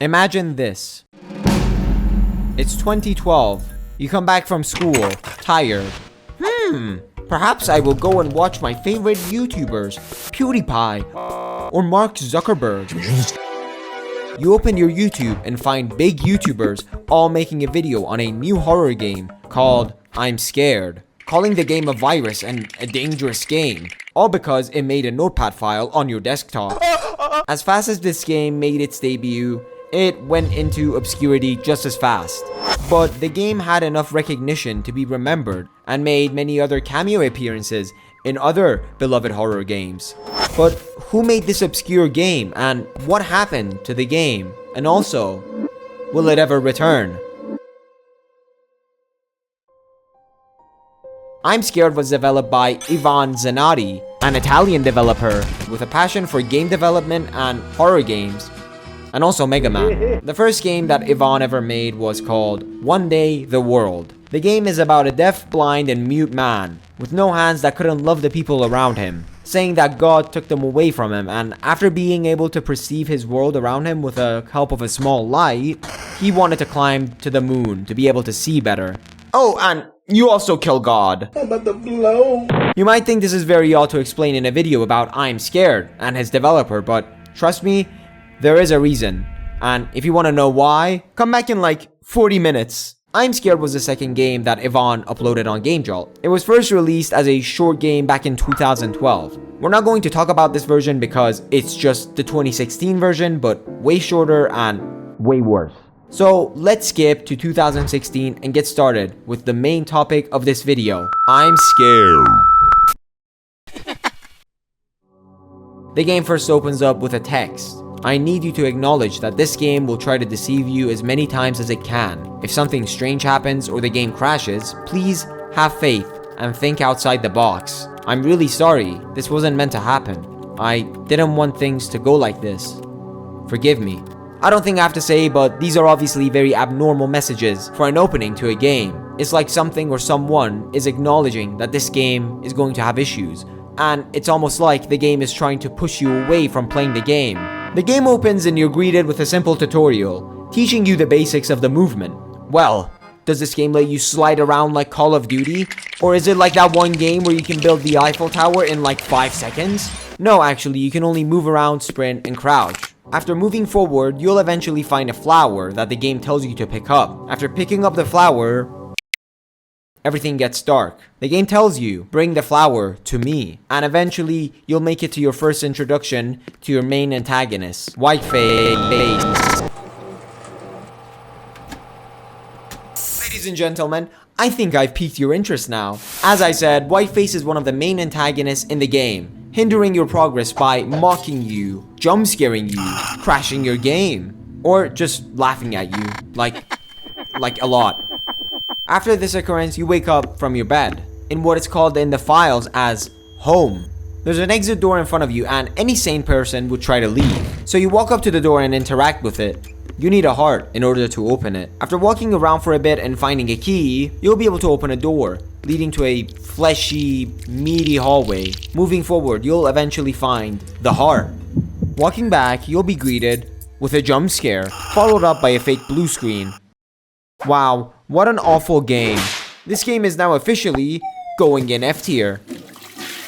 Imagine this. It's 2012. You come back from school, tired. Perhaps I will go and watch my favorite YouTubers, PewDiePie or Mark Zuckerberg. You open your YouTube and find big YouTubers all making a video on a new horror game called Imscared, calling the game a virus and a dangerous game, all because it made a notepad file on your desktop. As fast as this game made its debut, it went into obscurity just as fast. But the game had enough recognition to be remembered and made many other cameo appearances in other beloved horror games. But who made this obscure game, and what happened to the game? And also, will it ever return? Imscared was developed by Ivan Zanatti, an Italian developer with a passion for game development and horror games, and also Mega Man. The first game that Ivan ever made was called One Day the World. The game is about a deaf, blind, and mute man with no hands that couldn't love the people around him, saying that God took them away from him, and after being able to perceive his world around him with the help of a small light, he wanted to climb to the moon to be able to see better. Oh, and you also kill God. I'm about to blow. You might think this is very odd to explain in a video about Imscared and his developer, but trust me, there is a reason. And if you want to know why, come back in like 40 minutes. Imscared was the second game that Ivan uploaded on GameJolt. It was first released as a short game back in 2012. We're not going to talk about this version because it's just the 2016 version, but way shorter and way worse. So let's skip to 2016 and get started with the main topic of this video. Imscared. The game first opens up with a text. I need you to acknowledge that this game will try to deceive you as many times as it can. If something strange happens or the game crashes, please have faith and think outside the box. I'm really sorry, this wasn't meant to happen. I didn't want things to go like this. Forgive me. I don't think I have to say, but these are obviously very abnormal messages for an opening to a game. It's like something or someone is acknowledging that this game is going to have issues, and it's almost like the game is trying to push you away from playing the game. The game opens and you're greeted with a simple tutorial, teaching you the basics of the movement. Well, does this game let you slide around like Call of Duty? Or is it like that one game where you can build the Eiffel Tower in like 5 seconds? No, actually, you can only move around, sprint, and crouch. After moving forward, you'll eventually find a flower that the game tells you to pick up. After picking up the flower, everything gets dark. The game tells you, bring the flower to me. And eventually, you'll make it to your first introduction to your main antagonist, Whiteface. Ladies and gentlemen, I think I've piqued your interest now. As I said, Whiteface is one of the main antagonists in the game, hindering your progress by mocking you, jump scaring you, crashing your game, or just laughing at you, like a lot. After this occurrence, you wake up from your bed, in what is called in the files as home. There's an exit door in front of you and any sane person would try to leave. So you walk up to the door and interact with it. You need a heart in order to open it. After walking around for a bit and finding a key, you'll be able to open a door, leading to a fleshy, meaty hallway. Moving forward, you'll eventually find the heart. Walking back, you'll be greeted with a jump scare, followed up by a fake blue screen. Wow, what an awful game. This game is now officially going in F tier.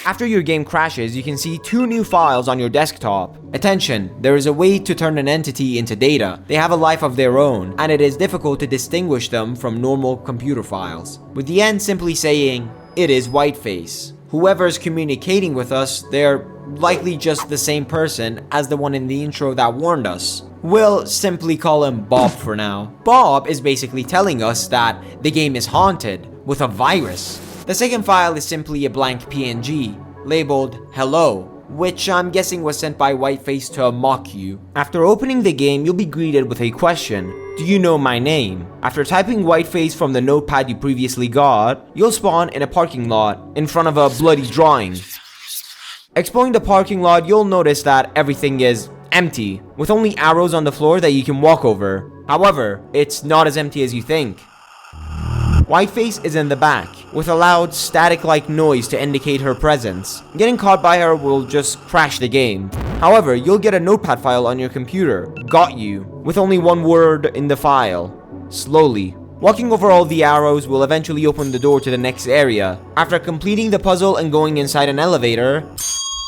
After your game crashes, you can see 2 new files on your desktop. Attention, there is a way to turn an entity into data. They have a life of their own, and it is difficult to distinguish them from normal computer files, with the end simply saying, it is Whiteface. Whoever's communicating with us, they're likely just the same person as the one in the intro that warned us. We'll simply call him Bob for now. Bob is basically telling us that the game is haunted with a virus. The second file is simply a blank PNG, labeled hello, which I'm guessing was sent by Whiteface to mock you. After opening the game, you'll be greeted with a question. Do you know my name? After typing Whiteface from the notepad you previously got, you'll spawn in a parking lot in front of a bloody drawing. Exploring the parking lot, you'll notice that everything is empty, with only arrows on the floor that you can walk over. However, it's not as empty as you think. Whiteface is in the back, with a loud static-like noise to indicate her presence. Getting caught by her will just crash the game. However, you'll get a notepad file on your computer, got you, with only one word in the file, slowly. Walking over all the arrows will eventually open the door to the next area. After completing the puzzle and going inside an elevator,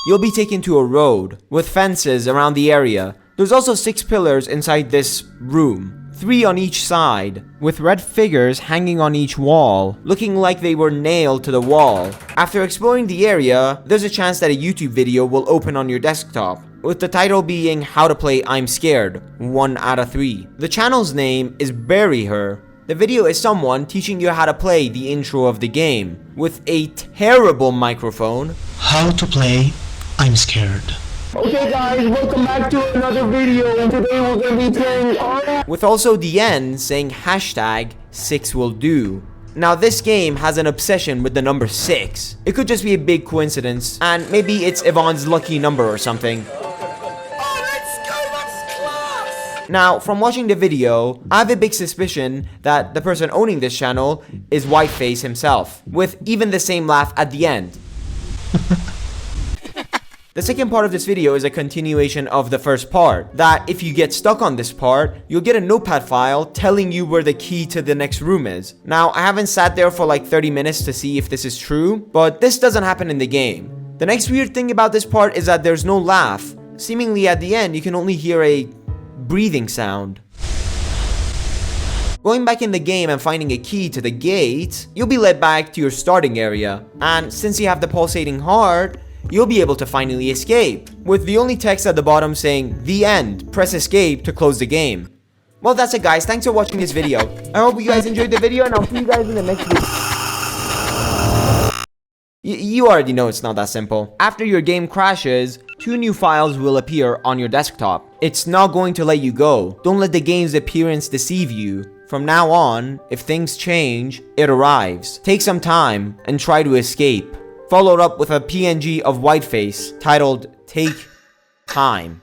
you'll be taken to a road with fences around the area. There's also 6 pillars inside this room, 3 on each side, with red figures hanging on each wall, looking like they were nailed to the wall. After exploring the area, there's a chance that a YouTube video will open on your desktop, with the title being How to Play Imscared, 1 out of 3. The channel's name is Bury Her. The video is someone teaching you how to play the intro of the game, with a terrible microphone. How to play Imscared. Okay guys, welcome back to another video, and today we're going to be playing With also the end saying hashtag 6 will do. Now this game has an obsession with the number 6. It could just be a big coincidence, and maybe it's Yvonne's lucky number or something. Now, from watching the video, I have a big suspicion that the person owning this channel is Whiteface himself, with even the same laugh at the end. The second part of this video is a continuation of the first part, that if you get stuck on this part, you'll get a notepad file telling you where the key to the next room is. Now, I haven't sat there for like 30 minutes to see if this is true, but this doesn't happen in the game. The next weird thing about this part is that there's no laugh. Seemingly at the end, you can only hear a breathing sound. Going back in the game and finding a key to the gate, you'll be led back to your starting area, and since you have the pulsating heart, you'll be able to finally escape, with the only text at the bottom saying the end. Press escape to close the game. Well, that's it guys, thanks for watching this video. I hope you guys enjoyed the video, and I'll see you guys in the next video. You already know it's not that simple. After your game crashes, 2 new files will appear on your desktop. It's not going to let you go. Don't let the game's appearance deceive you. From now on, if things change, it arrives. Take some time and try to escape. Followed up with a PNG of Whiteface titled Take Time.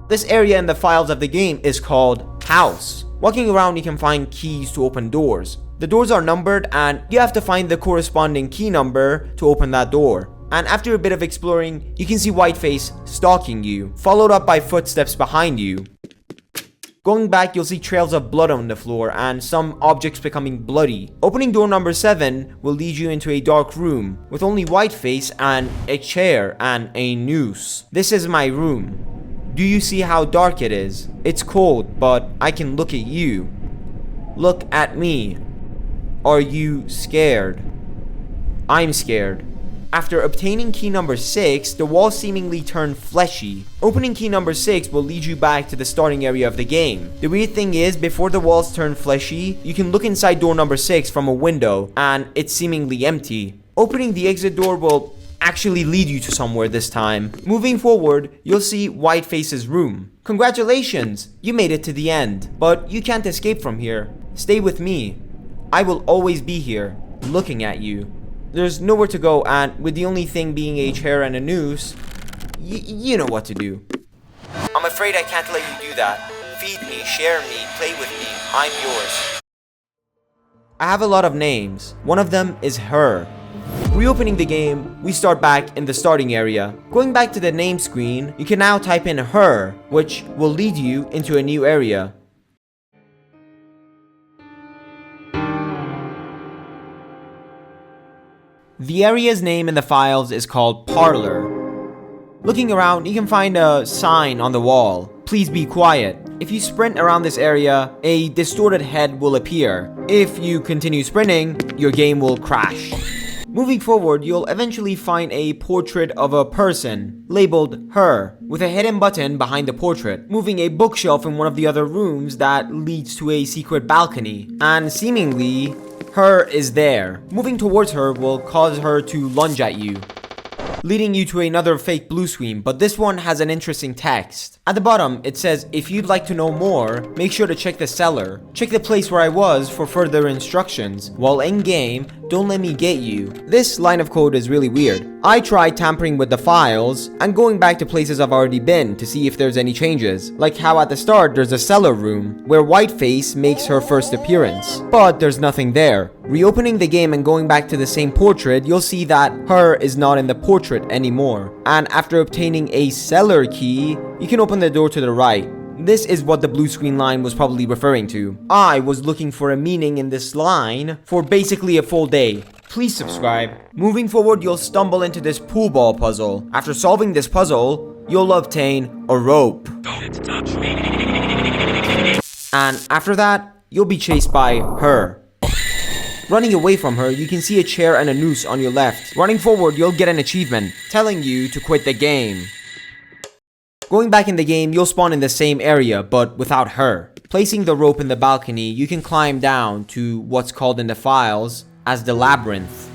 This area in the files of the game is called House. Walking around, you can find keys to open doors. The doors are numbered and you have to find the corresponding key number to open that door. And after a bit of exploring, you can see Whiteface stalking you, followed up by footsteps behind you. Going back, you'll see trails of blood on the floor and some objects becoming bloody. Opening door number 7 will lead you into a dark room with only Whiteface and a chair and a noose. This is my room. Do you see how dark it is? It's cold, but I can look at you. Look at me. Are you scared? I'm scared. After obtaining key number 6, the walls seemingly turn fleshy. Opening key number 6 will lead you back to the starting area of the game. The weird thing is, before the walls turn fleshy, you can look inside door number 6 from a window, and it's seemingly empty. Opening the exit door will actually lead you to somewhere this time. Moving forward, you'll see Whiteface's room. Congratulations! You made it to the end, but you can't escape from here. Stay with me. I will always be here, looking at you. There's nowhere to go, and with the only thing being a chair and a noose, you know what to do. I'm afraid I can't let you do that. Feed me, share me, play with me. I'm yours. I have a lot of names. One of them is Her. Reopening the game, we start back in the starting area. Going back to the name screen, you can now type in Her, which will lead you into a new area. The area's name in the files is called Parlor. Looking around, you can find a sign on the wall. Please be quiet. If you sprint around this area, a distorted head will appear. If you continue sprinting, your game will crash. Moving forward, you'll eventually find a portrait of a person, labeled Her, with a hidden button behind the portrait, moving a bookshelf in one of the other rooms that leads to a secret balcony, and seemingly, Her is there. Moving towards her will cause her to lunge at you, leading you to another fake blue screen, but this one has an interesting text. At the bottom, it says, if you'd like to know more, make sure to check the cellar. Check the place where I was for further instructions. While in game, don't let me get you. This line of code is really weird. I tried tampering with the files and going back to places I've already been to see if there's any changes. Like how at the start there's a cellar room where Whiteface makes her first appearance, but there's nothing there. Reopening the game and going back to the same portrait, you'll see that her is not in the portrait anymore. And after obtaining a cellar key, you can open the door to the right. This is what the blue screen line was probably referring to. I was looking for a meaning in this line for basically a full day. Please subscribe. Moving forward, you'll stumble into this pool ball puzzle. After solving this puzzle, you'll obtain a rope. Don't touch me. And after that, you'll be chased by her. Running away from her, you can see a chair and a noose on your left. Running forward, you'll get an achievement telling you to quit the game. Going back in the game, you'll spawn in the same area, but without her. Placing the rope in the balcony, you can climb down to what's called in the files as the Labyrinth.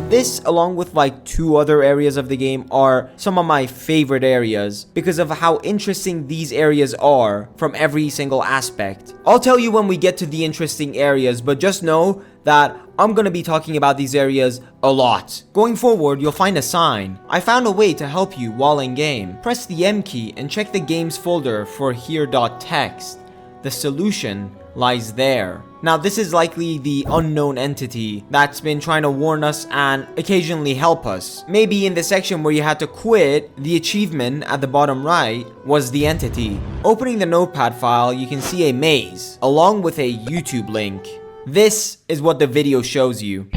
This, along with like 2 other areas of the game, are some of my favorite areas because of how interesting these areas are from every single aspect. I'll tell you when we get to the interesting areas, but just know that I'm gonna be talking about these areas a lot. Going forward, you'll find a sign. I found a way to help you while in game. Press the M key and check the games folder for here.txt. The solution lies there. Now this is likely the unknown entity that's been trying to warn us and occasionally help us. Maybe in the section where you had to quit, the achievement at the bottom right was the entity. Opening the notepad file, you can see a maze along with a YouTube link. This is what the video shows you.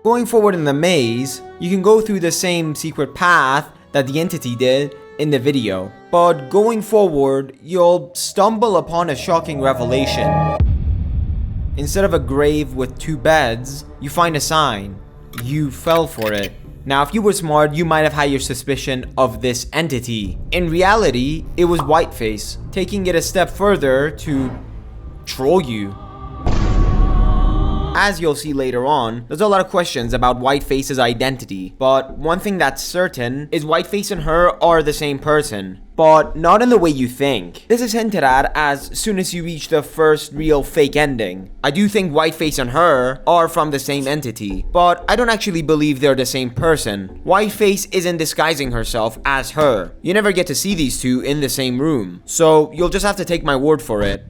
Going forward in the maze, you can go through the same secret path that the entity did in the video. But going forward, you'll stumble upon a shocking revelation. Instead of a grave with 2 beds, you find a sign. You fell for it. Now, if you were smart, you might have had your suspicion of this entity. In reality, it was Whiteface, taking it a step further to troll you. As you'll see later on, there's a lot of questions about Whiteface's identity, but one thing that's certain is Whiteface and her are the same person, but not in the way you think. This is hinted at as soon as you reach the first real fake ending. I do think Whiteface and her are from the same entity, but I don't actually believe they're the same person. Whiteface isn't disguising herself as her. You never get to see these two in the same room, so you'll just have to take my word for it.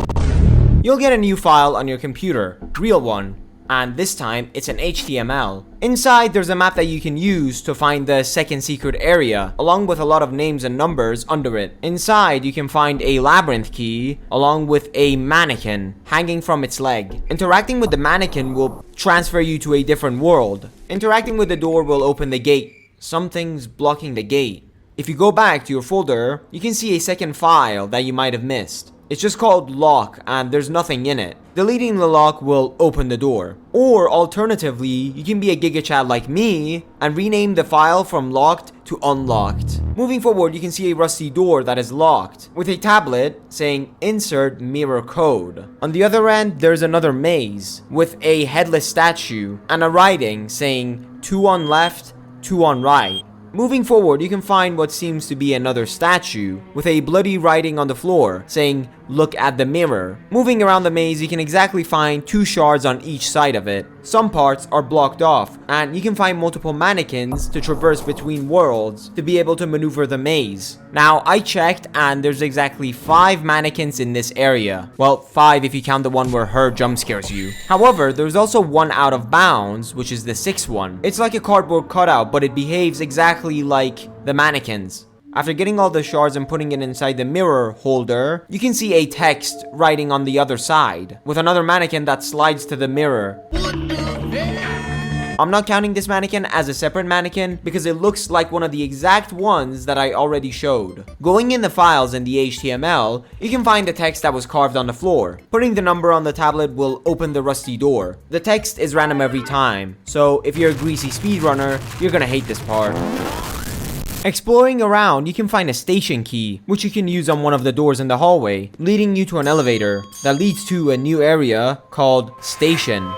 You'll get a new file on your computer, real one. And this time, it's an HTML. Inside, there's a map that you can use to find the second secret area, along with a lot of names and numbers under it. Inside, you can find a labyrinth key, along with a mannequin hanging from its leg. Interacting with the mannequin will transfer you to a different world. Interacting with the door will open the gate. Something's blocking the gate. If you go back to your folder, you can see a second file that you might have missed. It's just called lock and there's nothing in it. Deleting the lock will open the door. Or alternatively, you can be a GigaChad like me and rename the file from locked to unlocked. Moving forward, you can see a rusty door that is locked with a tablet saying insert mirror code. On the other end, there's another maze with a headless statue and a writing saying 2 on left, 2 on right. Moving forward, you can find what seems to be another statue with a bloody writing on the floor saying, look at the mirror. Moving around the maze, you can exactly find 2 shards on each side of it. Some parts are blocked off, and you can find multiple mannequins to traverse between worlds to be able to maneuver the maze. Now, I checked, and there's exactly 5 mannequins in this area. Well, 5 if you count the one where her jump scares you. However, there's also one out of bounds, which is the 6th one. It's like a cardboard cutout, but it behaves exactly like the mannequins. After getting all the shards and putting it inside the mirror holder, you can see a text writing on the other side, with another mannequin that slides to the mirror. I'm not counting this mannequin as a separate mannequin because it looks like one of the exact ones that I already showed. Going in the files in the HTML, you can find the text that was carved on the floor. Putting the number on the tablet will open the rusty door. The text is random every time, so if you're a greasy speedrunner, you're gonna hate this part. Exploring around, you can find a station key, which you can use on one of the doors in the hallway, leading you to an elevator that leads to a new area called Station.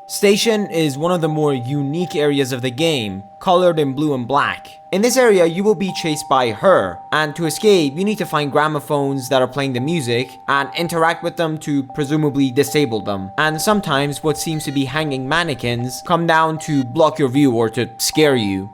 Station is one of the more unique areas of the game, colored in blue and black. In this area, you will be chased by her, and to escape, you need to find gramophones that are playing the music and interact with them to presumably disable them. And sometimes what seems to be hanging mannequins come down to block your view or to scare you.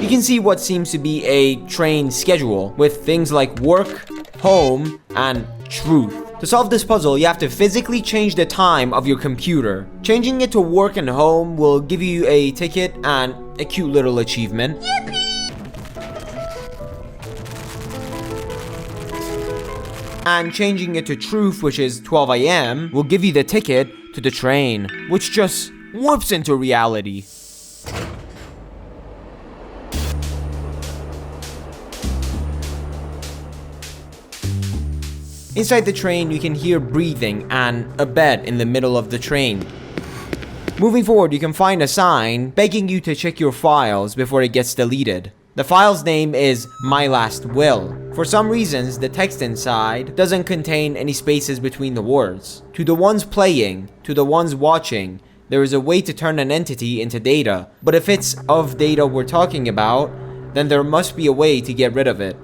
You can see what seems to be a train schedule with things like work, home, and truth. To solve this puzzle, you have to physically change the time of your computer. Changing it to work and home will give you a ticket and a cute little achievement. And changing it to truth, which is 12 AM, will give you the ticket to the train, which just warps into reality. Inside the train, you can hear breathing and a bed in the middle of the train. Moving forward, you can find a sign begging you to check your files before it gets deleted. The file's name is My Last Will. For some reasons, the text inside doesn't contain any spaces between the words. To the ones playing, to the ones watching, there is a way to turn an entity into data. But if it's of data we're talking about, then there must be a way to get rid of it.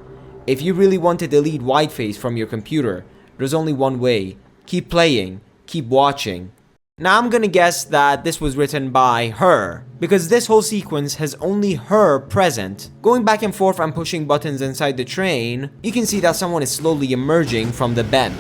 If you really want to delete Whiteface from your computer, there's only one way. Keep playing, keep watching. Now I'm gonna guess that this was written by her, because this whole sequence has only her present. Going back and forth and pushing buttons inside the train, you can see that someone is slowly emerging from the bed.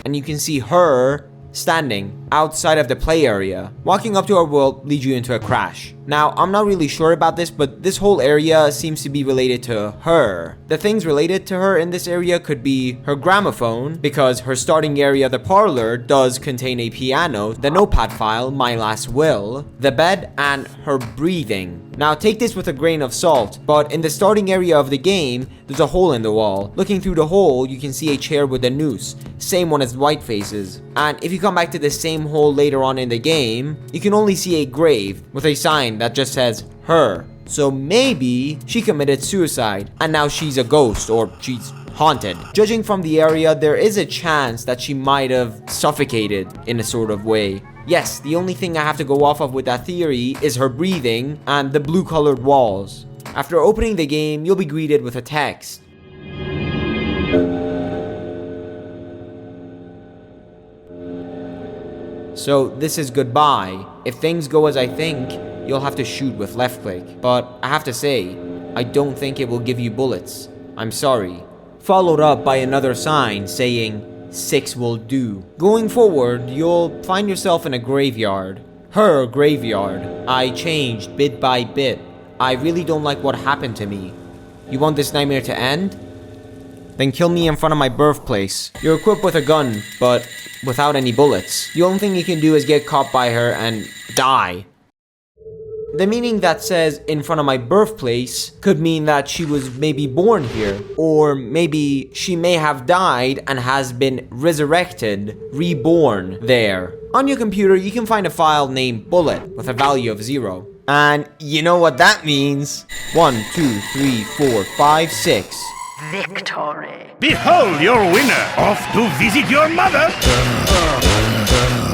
And you can see her standing outside of the play area. Walking up to her will lead you into a crash. Now, I'm not really sure about this, but this whole area seems to be related to her. The things related to her in this area could be her gramophone, because her starting area, the parlor, does contain a piano, the notepad file, My Last Will, the bed, and her breathing. Now, take this with a grain of salt, but in the starting area of the game, there's a hole in the wall. Looking through the hole, you can see a chair with a noose, same one as Whiteface's. And if you come back to the same hole later on in the game, you can only see a grave with a sign that just says her. So maybe she committed suicide and now she's a ghost or she's haunted. Judging from the area, there is a chance that she might have suffocated in a sort of way. Yes, the only thing I have to go off of with that theory is her breathing and the blue colored walls. After opening the game, you'll be greeted with a text. So this is goodbye. If things go as I think, you'll have to shoot with left click. But I have to say, I don't think it will give you bullets. I'm sorry. Followed up by another sign saying, 6 will do. Going forward, you'll find yourself in a graveyard. Her graveyard. I changed bit by bit. I really don't like what happened to me. You want this nightmare to end? Then kill me in front of my birthplace. You're equipped with a gun, but without any bullets. The only thing you can do is get caught by her and die. The meaning that says in front of my birthplace could mean that she was maybe born here, or maybe she may have died and has been resurrected, reborn there. On your computer, you can find a file named bullet with a value of 0. And you know what that means? 1, 2, 3, 4, 5, 6. Victory. Behold your winner, off to visit your mother!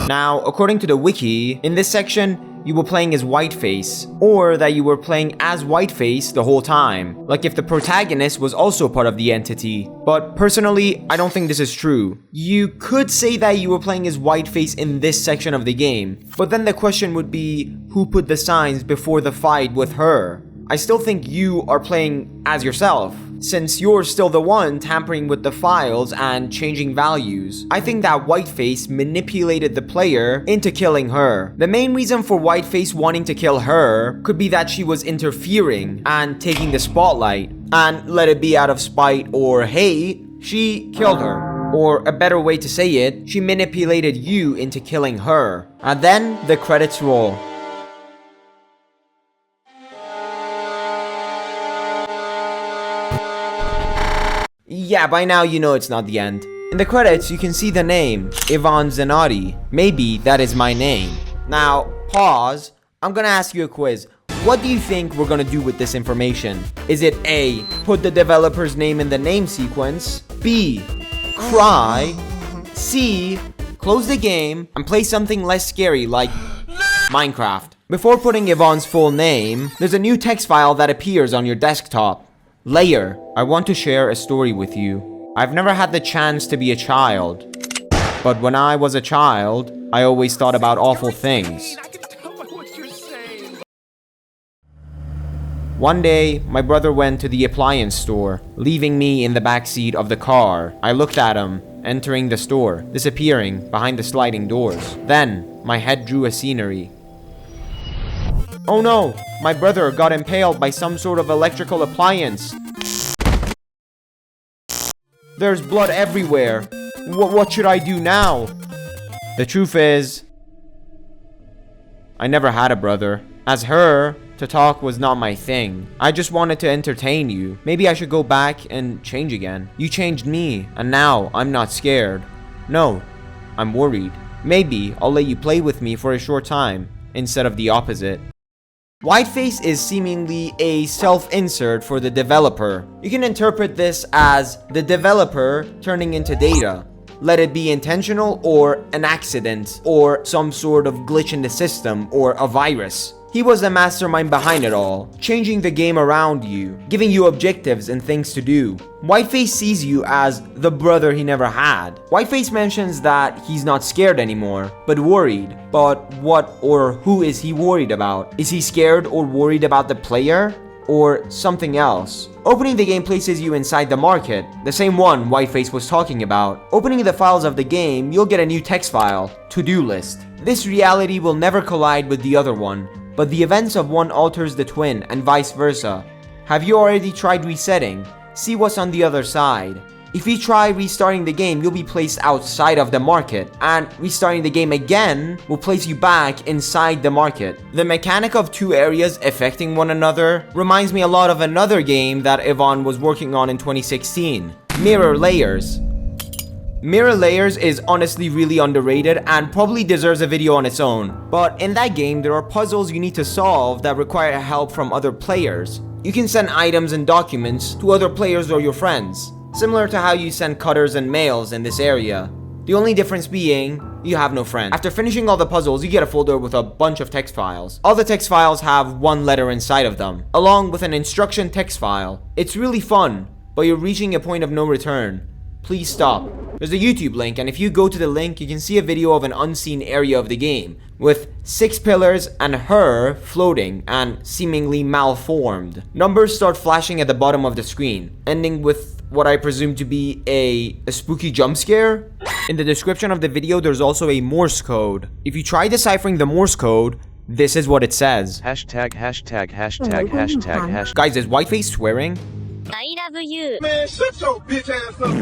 Now, according to the wiki, in this section, you were playing as Whiteface, or that you were playing as Whiteface the whole time, like if the protagonist was also part of the entity. But personally, I don't think this is true. You could say that you were playing as Whiteface in this section of the game, but then the question would be, who put the signs before the fight with her? I still think you are playing as yourself, since you're still the one tampering with the files and changing values. I think that Whiteface manipulated the player into killing her. The main reason for Whiteface wanting to kill her could be that she was interfering and taking the spotlight, and let it be out of spite or hate, she killed her. Or a better way to say it, she manipulated you into killing her. And then the credits roll. Yeah, by now you know it's not the end. In the credits, you can see the name, Ivan Zanotti. Maybe that is my name. Now, pause. I'm gonna ask you a quiz. What do you think we're gonna do with this information? Is it A, put the developer's name in the name sequence? B, cry? C, close the game and play something less scary like Minecraft? Before putting Yvonne's full name, there's a new text file that appears on your desktop. Layer, I want to share a story with you. I've never had the chance to be a child, but when I was a child, I always thought about awful things. One day, my brother went to the appliance store, leaving me in the backseat of the car. I looked at him, entering the store, disappearing behind the sliding doors. Then, my head drew a scenery. Oh no, my brother got impaled by some sort of electrical appliance. There's blood everywhere. What should I do now? The truth is, I never had a brother. As her, to talk was not my thing. I just wanted to entertain you. Maybe I should go back and change again. You changed me, and now I'm not scared. No, I'm worried. Maybe I'll let you play with me for a short time, instead of the opposite. Whiteface is seemingly a self-insert for the developer. You can interpret this as the developer turning into data. Let it be intentional or an accident or some sort of glitch in the system or a virus. He was the mastermind behind it all, changing the game around you, giving you objectives and things to do. Whiteface sees you as the brother he never had. Whiteface mentions that he's not scared anymore, but worried. But what or who is he worried about? Is he scared or worried about the player? Or something else? Opening the game places you inside the market, the same one Whiteface was talking about. Opening the files of the game, you'll get a new text file, to-do list. This reality will never collide with the other one, but the events of one alters the twin and vice versa. Have you already tried resetting? See what's on the other side. If you try restarting the game, you'll be placed outside of the market, and restarting the game again will place you back inside the market. The mechanic of two areas affecting one another reminds me a lot of another game that Yvonne was working on in 2016, Mirror Layers. Mirror Layers is honestly really underrated and probably deserves a video on its own. But in that game, there are puzzles you need to solve that require help from other players. You can send items and documents to other players or your friends, similar to how you send cutters and mails in this area. The only difference being, you have no friends. After finishing all the puzzles, you get a folder with a bunch of text files. All the text files have one letter inside of them, along with an instruction text file. It's really fun, but you're reaching a point of no return. Please stop. There's a YouTube link, and if you go to the link, you can see a video of an unseen area of the game, with 6 pillars and her floating and seemingly malformed. Numbers start flashing at the bottom of the screen, ending with what I presume to be a spooky jump scare. In the description of the video, there's also a Morse code. If you try deciphering the Morse code, this is what it says. Hashtag. Guys, is Whiteface swearing? I love you. Man, shut your bitch ass up.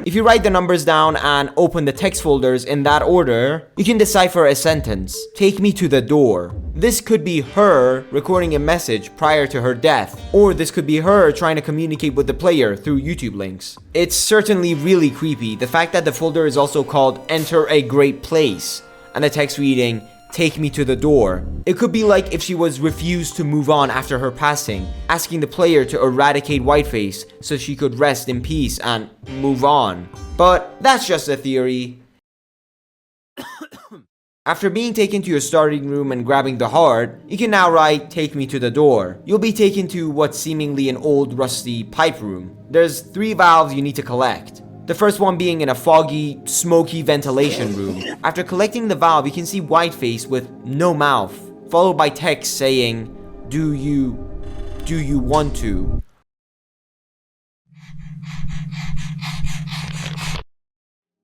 If you write the numbers down and open the text folders in that order, you can decipher a sentence. Take me to the door. This could be her recording a message prior to her death, or this could be her trying to communicate with the player through YouTube links. It's certainly really creepy, the fact that the folder is also called Enter a Great Place, and the text reading, Take me to the door. It could be like if she was refused to move on after her passing, asking the player to eradicate Whiteface so she could rest in peace and move on. But that's just a theory. After being taken to your starting room and grabbing the heart, you can now write Take me to the door. You'll be taken to what's seemingly an old rusty pipe room. There's 3 valves you need to collect. The first one being in a foggy, smoky ventilation room. After collecting the valve, you can see Whiteface with no mouth, followed by text saying, Do you want to?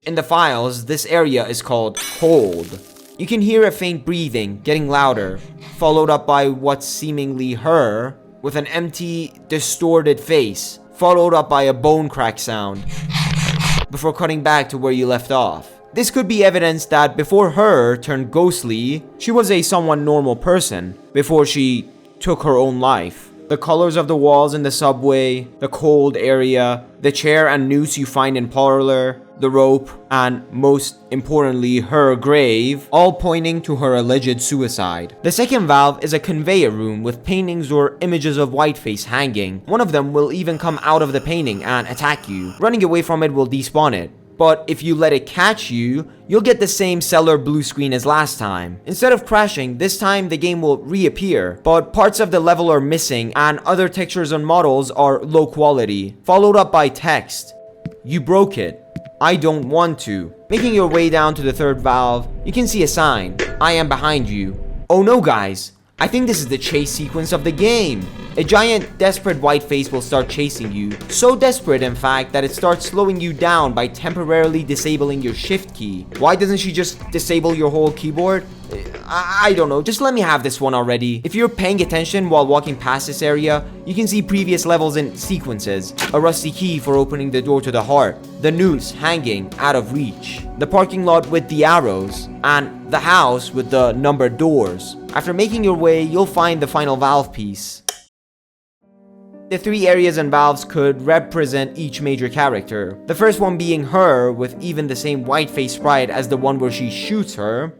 In the files, this area is called Hold. You can hear a faint breathing getting louder, followed up by what's seemingly her, with an empty, distorted face, followed up by a bone crack sound, before cutting back to where you left off. This could be evidence that before her turned ghostly, she was a somewhat normal person, before she took her own life. The colors of the walls in the subway, the cold area, the chair and noose you find in parlor, the rope, and most importantly, her grave, all pointing to her alleged suicide. The second valve is a conveyor room with paintings or images of Whiteface hanging. One of them will even come out of the painting and attack you. Running away from it will despawn it. But if you let it catch you, you'll get the same cellar blue screen as last time. Instead of crashing, this time the game will reappear, but parts of the level are missing and other textures and models are low quality, followed up by text. You broke it. I don't want to. Making your way down to the third valve, you can see a sign. I am behind you. Oh no guys, I think this is the chase sequence of the game. A giant, desperate Whiteface will start chasing you. So desperate, in fact, that it starts slowing you down by temporarily disabling your shift key. Why doesn't she just disable your whole keyboard? I don't know, just let me have this one already. If you're paying attention while walking past this area, you can see previous levels in sequences. A rusty key for opening the door to the heart, the noose hanging out of reach, the parking lot with the arrows, and the house with the numbered doors. After making your way, you'll find the final valve piece. The three areas and valves could represent each major character. The first one being her, with even the same Whiteface sprite as the one where she shoots her.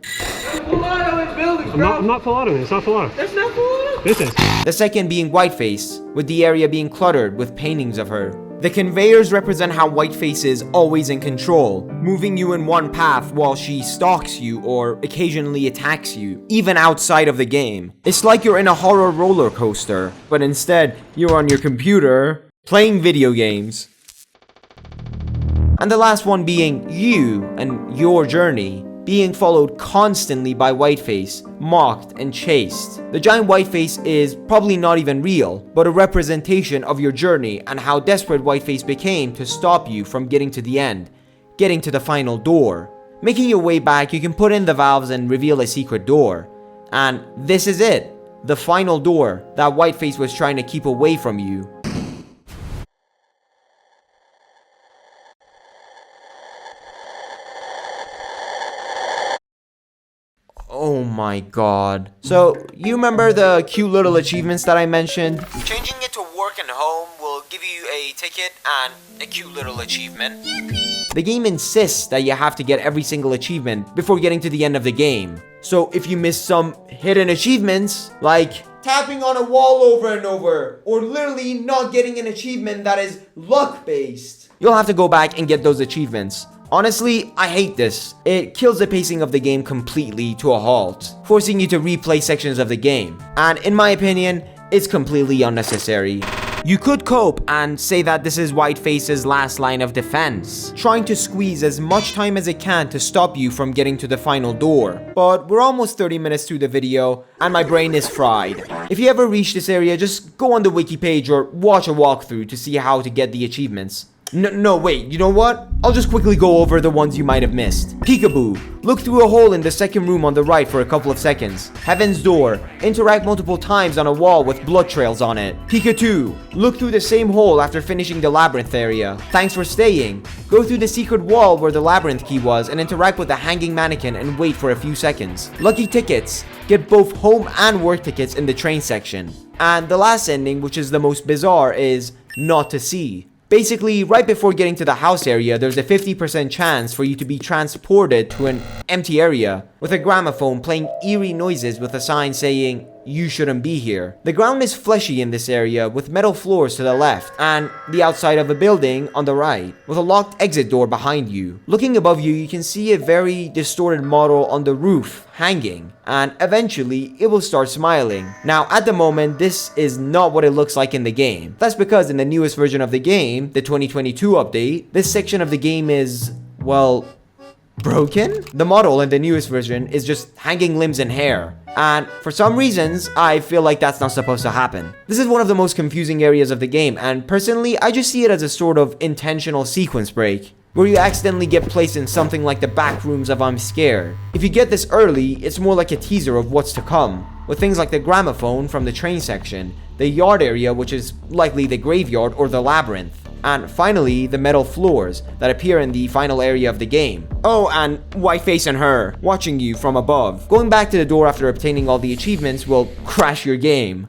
I'm not full auto, it's not full auto. That's not full auto? This is. The second being Whiteface, with the area being cluttered with paintings of her. The conveyors represent how Whiteface is always in control, moving you in one path while she stalks you or occasionally attacks you, even outside of the game. It's like you're in a horror roller coaster, but instead, you're on your computer, playing video games. And the last one being you and your journey, being followed constantly by Whiteface, mocked and chased. The giant Whiteface is probably not even real, but a representation of your journey and how desperate Whiteface became to stop you from getting to the end, getting to the final door. Making your way back, you can put in the valves and reveal a secret door. And this is it, the final door that Whiteface was trying to keep away from you. Oh my god. So, you remember the cute little achievements that I mentioned? Changing it to work and home will give you a ticket and a cute little achievement. The game insists that you have to get every single achievement before getting to the end of the game. So if you miss some hidden achievements, like tapping on a wall over and over, or literally not getting an achievement that is luck-based, you'll have to go back and get those achievements. Honestly, I hate this. It kills the pacing of the game completely to a halt, forcing you to replay sections of the game. And in my opinion, it's completely unnecessary. You could cope and say that this is Whiteface's last line of defense, trying to squeeze as much time as it can to stop you from getting to the final door. But we're almost 30 minutes through the video, and my brain is fried. If you ever reach this area, just go on the wiki page or watch a walkthrough to see how to get the achievements. No, wait, you know what? I'll just quickly go over the ones you might have missed. Peekaboo. Look through a hole in the second room on the right for a couple of seconds. Heaven's Door. Interact multiple times on a wall with blood trails on it. Pika-2. Look through the same hole after finishing the Labyrinth area. Thanks for staying. Go through the secret wall where the Labyrinth key was and interact with the hanging mannequin and wait for a few seconds. Lucky Tickets. Get both home and work tickets in the train section. And the last ending, which is the most bizarre, is Not to See. Basically, right before getting to the house area, there's a 50% chance for you to be transported to an empty area with a gramophone playing eerie noises with a sign saying, "You shouldn't be here." The ground is fleshy in this area with metal floors to the left and the outside of a building on the right with a locked exit door behind you. Looking above you, you can see a very distorted model on the roof hanging, and eventually it will start smiling. Now at the moment, this is not what it looks like in the game. That's because in the newest version of the game, the 2022 update, this section of the game is, well, broken? The model in the newest version is just hanging limbs and hair. And for some reasons, I feel like that's not supposed to happen. This is one of the most confusing areas of the game, and personally, I just see it as a sort of intentional sequence break, where you accidentally get placed in something like the back rooms of Imscared. If you get this early, it's more like a teaser of what's to come, with things like the gramophone from the train section, the yard area, which is likely the graveyard or the labyrinth, and finally, the metal floors that appear in the final area of the game. Oh, and Whiteface and her, watching you from above. Going back to the door after obtaining all the achievements will crash your game.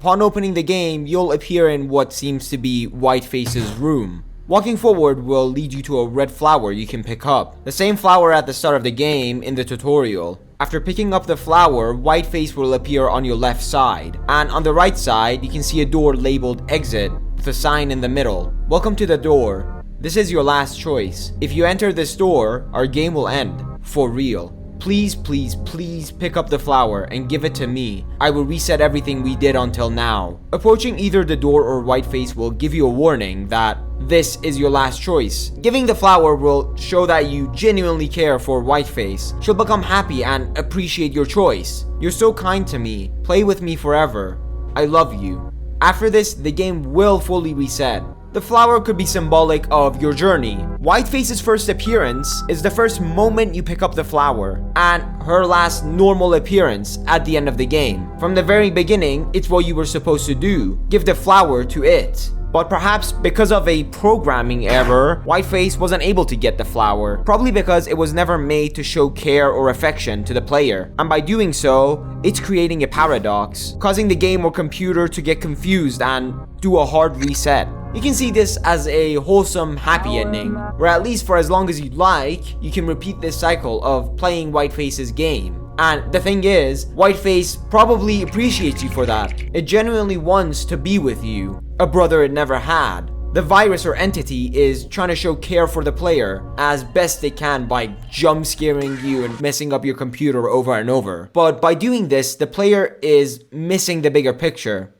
Upon opening the game, you'll appear in what seems to be Whiteface's room. Walking forward will lead you to a red flower you can pick up. The same flower at the start of the game in the tutorial. After picking up the flower, Whiteface will appear on your left side. And on the right side, you can see a door labeled exit with a sign in the middle. Welcome to the door. This is your last choice. If you enter this door, our game will end. For real. Please, please, please pick up the flower and give it to me. I will reset everything we did until now. Approaching either the door or Whiteface will give you a warning that this is your last choice. Giving the flower will show that you genuinely care for Whiteface. She'll become happy and appreciate your choice. You're so kind to me. Play with me forever. I love you. After this, the game will fully reset. The flower could be symbolic of your journey. Whiteface's first appearance is the first moment you pick up the flower, and her last normal appearance at the end of the game. From the very beginning, it's what you were supposed to do. Give the flower to it. But perhaps because of a programming error, Whiteface wasn't able to get the flower. Probably because it was never made to show care or affection to the player. And by doing so, it's creating a paradox, causing the game or computer to get confused and do a hard reset. You can see this as a wholesome, happy ending, where at least for as long as you'd like, you can repeat this cycle of playing Whiteface's game. And the thing is, Whiteface probably appreciates you for that. It genuinely wants to be with you, a brother it never had. The virus or entity is trying to show care for the player as best they can by jump scaring you and messing up your computer over and over. But by doing this, the player is missing the bigger picture.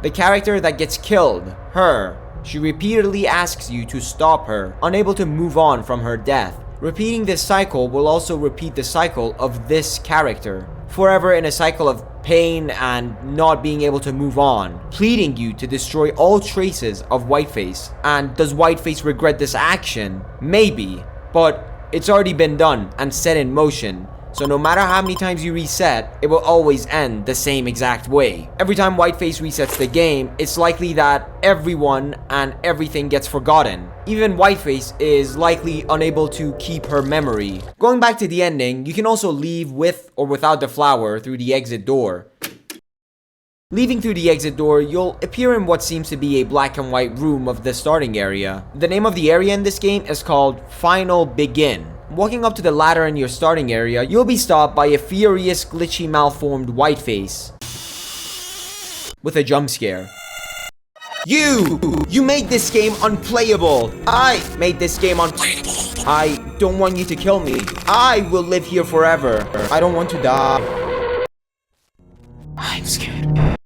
The character that gets killed, her, she repeatedly asks you to stop her, unable to move on from her death. Repeating this cycle will also repeat the cycle of this character, forever in a cycle of pain and not being able to move on, pleading you to destroy all traces of Whiteface. And does Whiteface regret this action? Maybe, but it's already been done and set in motion. So no matter how many times you reset, it will always end the same exact way. Every time Whiteface resets the game, it's likely that everyone and everything gets forgotten. Even Whiteface is likely unable to keep her memory. Going back to the ending, you can also leave with or without the flower through the exit door. Leaving through the exit door, you'll appear in what seems to be a black and white room of the starting area. The name of the area in this game is called Final Begin. Walking up to the ladder in your starting area, you'll be stopped by a furious, glitchy, malformed Whiteface with a jump scare. You made this game unplayable. I made this game unplayable. I don't want you to kill me. I will live here forever. I don't want to die. I'm scared.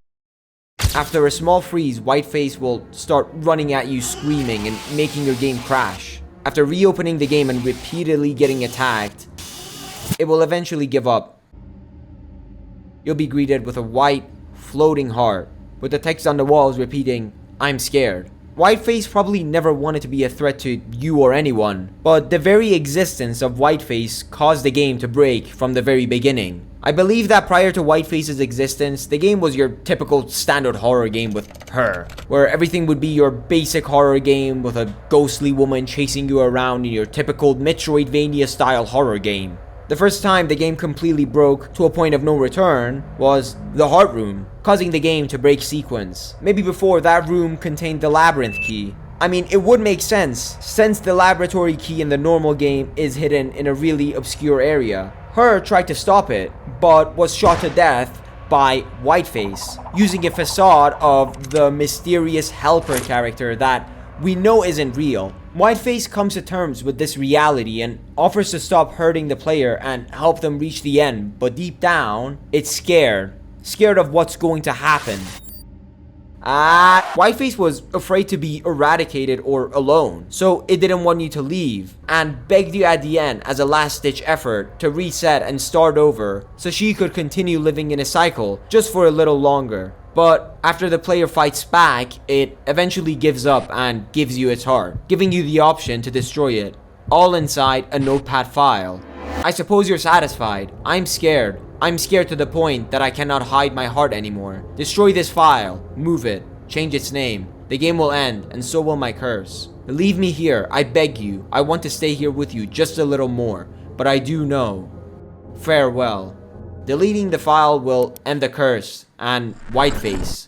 After a small freeze, Whiteface will start running at you screaming and making your game crash. After reopening the game and repeatedly getting attacked, it will eventually give up. You'll be greeted with a white, floating heart, with the text on the walls repeating, I'm scared. Whiteface probably never wanted to be a threat to you or anyone, but the very existence of Whiteface caused the game to break from the very beginning. I believe that prior to Whiteface's existence, the game was your typical standard horror game with her, where everything would be your basic horror game with a ghostly woman chasing you around in your typical Metroidvania style horror game. The first time the game completely broke to a point of no return was the heart room, causing the game to break sequence. Maybe before that room contained the Labyrinth key. I mean, it would make sense, since the laboratory key in the normal game is hidden in a really obscure area. Her tried to stop it, but was shot to death by Whiteface, using a facade of the mysterious helper character that we know isn't real. Whiteface comes to terms with this reality and offers to stop hurting the player and help them reach the end, but deep down, it's scared of what's going to happen. Whiteface was afraid to be eradicated or alone, so it didn't want you to leave, and begged you at the end as a last-ditch effort to reset and start over, so she could continue living in a cycle just for a little longer. But after the player fights back, it eventually gives up and gives you its heart, giving you the option to destroy it, all inside a notepad file. I suppose you're satisfied. I'm scared. I'm scared to the point that I cannot hide my heart anymore. Destroy this file, move it, change its name. The game will end, and so will my curse. Leave me here, I beg you. I want to stay here with you just a little more, but I do know. Farewell. Deleting the file will end the curse and whiteface,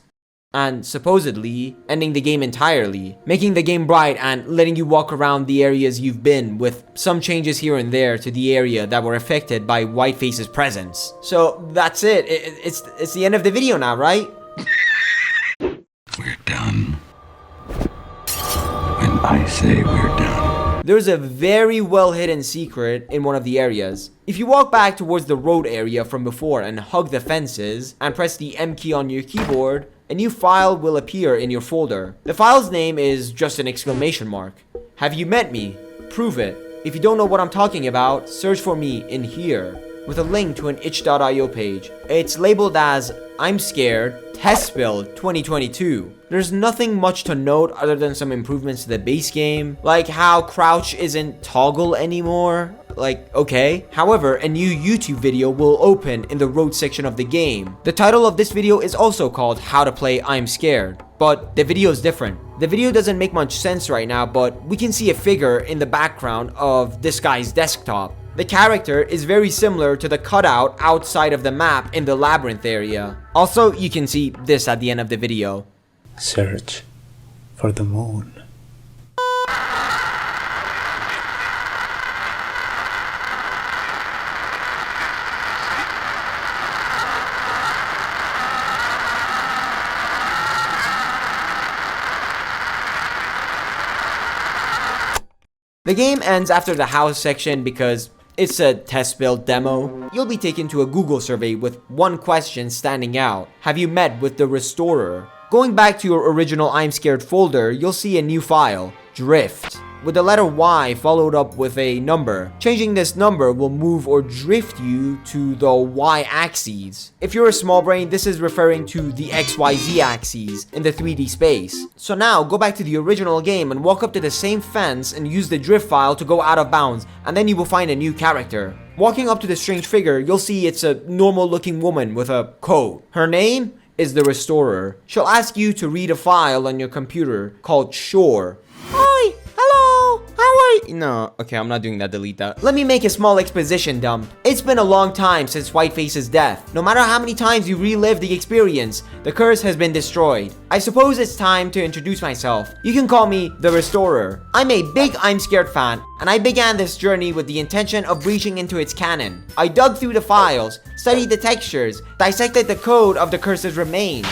and supposedly ending the game entirely, making the game bright and letting you walk around the areas you've been, with some changes here and there to the area that were affected by Whiteface's presence. So that's it. It's the end of the video now, right? We're done. When I say we're done. There's a very well hidden secret in one of the areas. If you walk back towards the road area from before and hug the fences and press the M key on your keyboard, a new file will appear in your folder. The file's name is just an exclamation mark. Have you met me? Prove it. If you don't know what I'm talking about, search for me in here, with a link to an itch.io page. It's labeled as Imscared Test Build 2022. There's nothing much to note other than some improvements to the base game, like how crouch isn't toggle anymore. Like, okay. However, a new YouTube video will open in the road section of the game. The title of this video is also called How to Play Imscared, but the video is different. The video doesn't make much sense right now, but we can see a figure in the background of this guy's desktop. The character is very similar to the cutout outside of the map in the Labyrinth area. Also, you can see this at the end of the video. Search for the moon. The game ends after the house section because it's a test build demo. You'll be taken to a Google survey with one question standing out. Have you met with the restorer? Going back to your original Imscared folder, you'll see a new file, Drift, with the letter Y followed up with a number. Changing this number will move or drift you to the Y-axis. If you're a small brain, this is referring to the XYZ axes in the 3D space. So now, go back to the original game and walk up to the same fence and use the drift file to go out of bounds, and then you will find a new character. Walking up to the strange figure, you'll see it's a normal looking woman with a coat. Her name is the Restorer. She'll ask you to read a file on your computer called Shore. Hi, hello, how are you? No, okay, I'm not doing that, delete that. Let me make a small exposition dump. It's been a long time since Whiteface's death. No matter how many times you relive the experience, the curse has been destroyed. I suppose it's time to introduce myself. You can call me the Restorer. I'm a big Imscared fan, and I began this journey with the intention of breaching into its canon. I dug through the files, studied the textures, dissected the code of the curse's remains.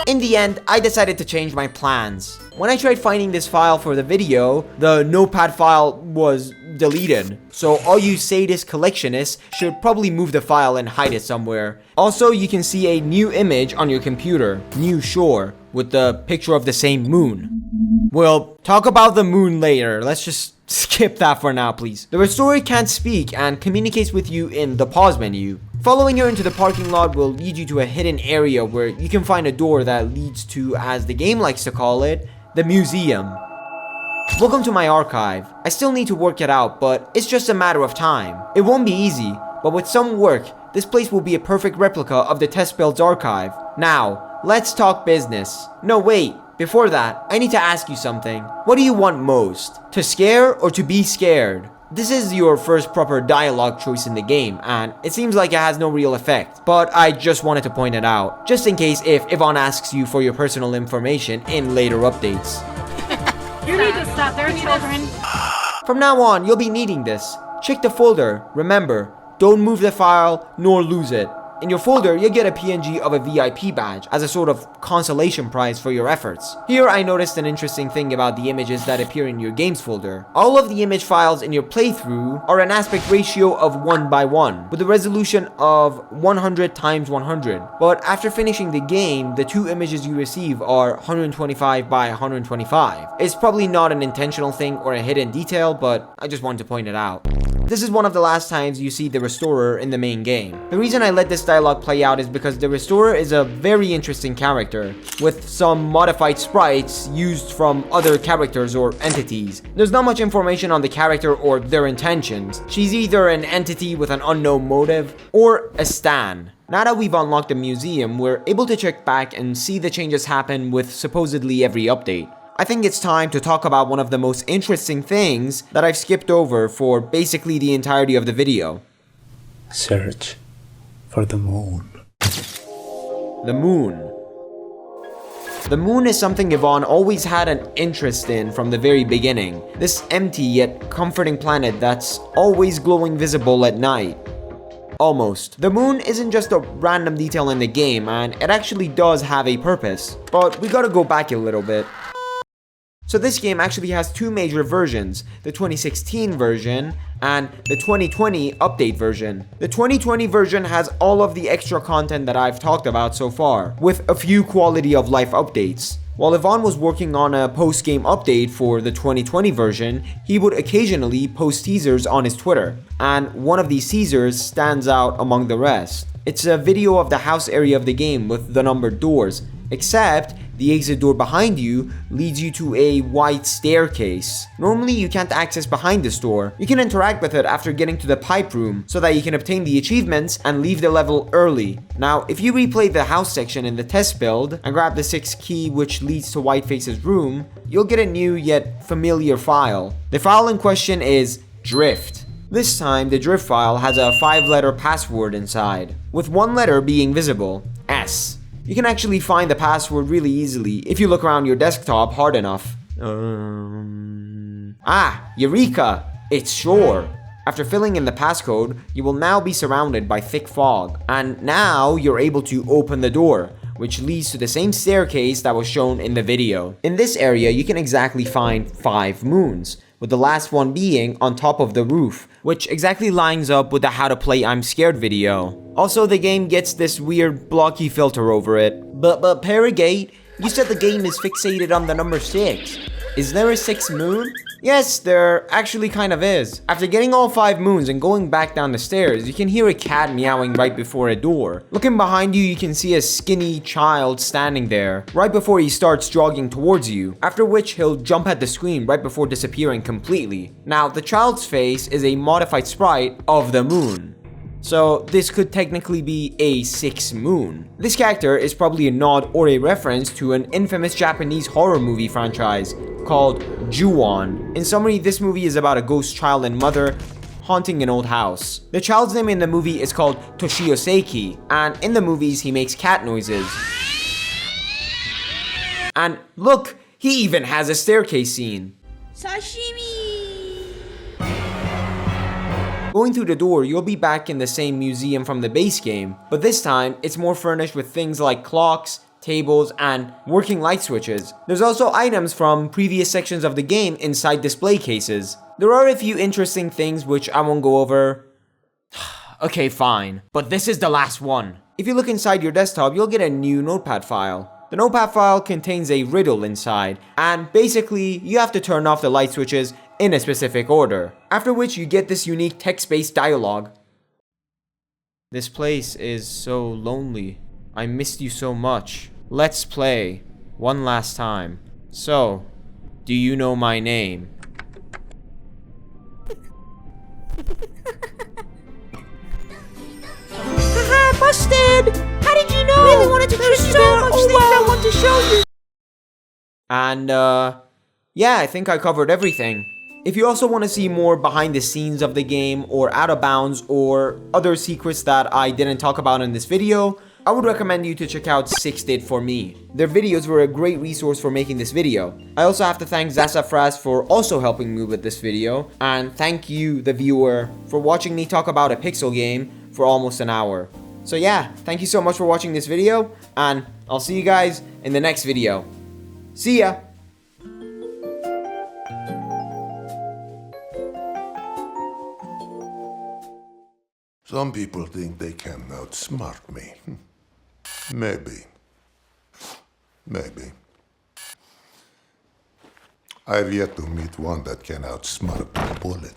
In the end, I decided to change my plans. When I tried finding this file for the video, the notepad file was deleted. So all you sadist collectionists should probably move the file and hide it somewhere. Also, you can see a new image on your computer, New Shore, with the picture of the same moon. We'll talk about the moon later. Let's just skip that for now, please. The Restorer can't speak and communicates with you in the pause menu. Following her into the parking lot will lead you to a hidden area where you can find a door that leads to, as the game likes to call it, the museum. Welcome to my archive. I still need to work it out, but it's just a matter of time. It won't be easy, but with some work, this place will be a perfect replica of the test build's archive. Now, let's talk business. No, wait. Before that, I need to ask you something. What do you want most? To scare or to be scared? This is your first proper dialogue choice in the game, and it seems like it has no real effect, but I just wanted to point it out, just in case if Yvonne asks you for your personal information in later updates. You need to stop, there are children. From now on, you'll be needing this. Check the folder. Remember, don't move the file nor lose it. In your folder, you'll get a PNG of a VIP badge as a sort of consolation prize for your efforts. Here, I noticed an interesting thing about the images that appear in your games folder. All of the image files in your playthrough are an aspect ratio of 1:1, with a resolution of 100 × 100. But after finishing the game, the two images you receive are 125 by 125. It's probably not an intentional thing or a hidden detail, but I just wanted to point it out. This is one of the last times you see the Restorer in the main game. The reason I let this dialogue play out is because the Restorer is a very interesting character, with some modified sprites used from other characters or entities. There's not much information on the character or their intentions. She's either an entity with an unknown motive, or a stan. Now that we've unlocked the museum, we're able to check back and see the changes happen with supposedly every update. I think it's time to talk about one of the most interesting things that I've skipped over for basically the entirety of the video. Search for the moon. The moon. The moon is something Yvonne always had an interest in from the very beginning. This empty yet comforting planet that's always glowing visible at night. Almost. The moon isn't just a random detail in the game, and it actually does have a purpose. But we gotta go back a little bit. So this game actually has two major versions, the 2016 version and the 2020 update version. The 2020 version has all of the extra content that I've talked about so far, with a few quality of life updates. While Yvonne was working on a post-game update for the 2020 version, he would occasionally post teasers on his Twitter, and one of these teasers stands out among the rest. It's a video of the house area of the game with the numbered doors, except the exit door behind you leads you to a white staircase. Normally you can't access behind this door. You can interact with it after getting to the pipe room so that you can obtain the achievements and leave the level early. Now, if you replay the house section in the test build and grab the 6th key which leads to Whiteface's room, you'll get a new yet familiar file. The file in question is Drift. This time, the Drift file has a 5-letter password inside, with one letter being visible, S. You can actually find the password really easily if you look around your desktop hard enough. Eureka! It's Shore. After filling in the passcode, you will now be surrounded by thick fog. And now you're able to open the door, which leads to the same staircase that was shown in the video. In this area, you can exactly find 5 moons, with the last one being on top of the roof, which exactly lines up with the How to Play Imscared video. Also, the game gets this weird blocky filter over it. But Perrigate, you said the game is fixated on the number 6. Is there a 6th moon? Yes, there actually kind of is. After getting all 5 moons and going back down the stairs, you can hear a cat meowing right before a door. Looking behind you, you can see a skinny child standing there, right before he starts jogging towards you, after which he'll jump at the screen right before disappearing completely. Now, the child's face is a modified sprite of the moon. So this could technically be a 6th moon. This character is probably a nod or a reference to an infamous Japanese horror movie franchise called Ju-on. In summary, this movie is about a ghost child and mother haunting an old house. The child's name in the movie is called Toshio Seiki, and in the movies he makes cat noises. And look, he even has a staircase scene. Sashimi! Going through the door, you'll be back in the same museum from the base game, but this time, it's more furnished with things like clocks, tables, and working light switches. There's also items from previous sections of the game inside display cases. There are a few interesting things which I won't go over. Okay, fine, but this is the last one. If you look inside your desktop, you'll get a new notepad file. The notepad file contains a riddle inside, and basically, you have to turn off the light switches in a specific order, after which you get this unique text-based dialogue. This place is so lonely. I missed you so much. Let's play one last time. So, do you know my name? Haha, busted! How did you know? I really wanted to trick you there. So much things I want to show you. And yeah, I think I covered everything. If you also want to see more behind the scenes of the game, or out of bounds, or other secrets that I didn't talk about in this video, I would recommend you to check out 6did for me. Their videos were a great resource for making this video. I also have to thank Zasafras for also helping me with this video, and thank you, the viewer, for watching me talk about a pixel game for almost an hour. So yeah, thank you so much for watching this video, and I'll see you guys in the next video. See ya! Some people think they can outsmart me. Maybe. Maybe. I've yet to meet one that can outsmart a bullet.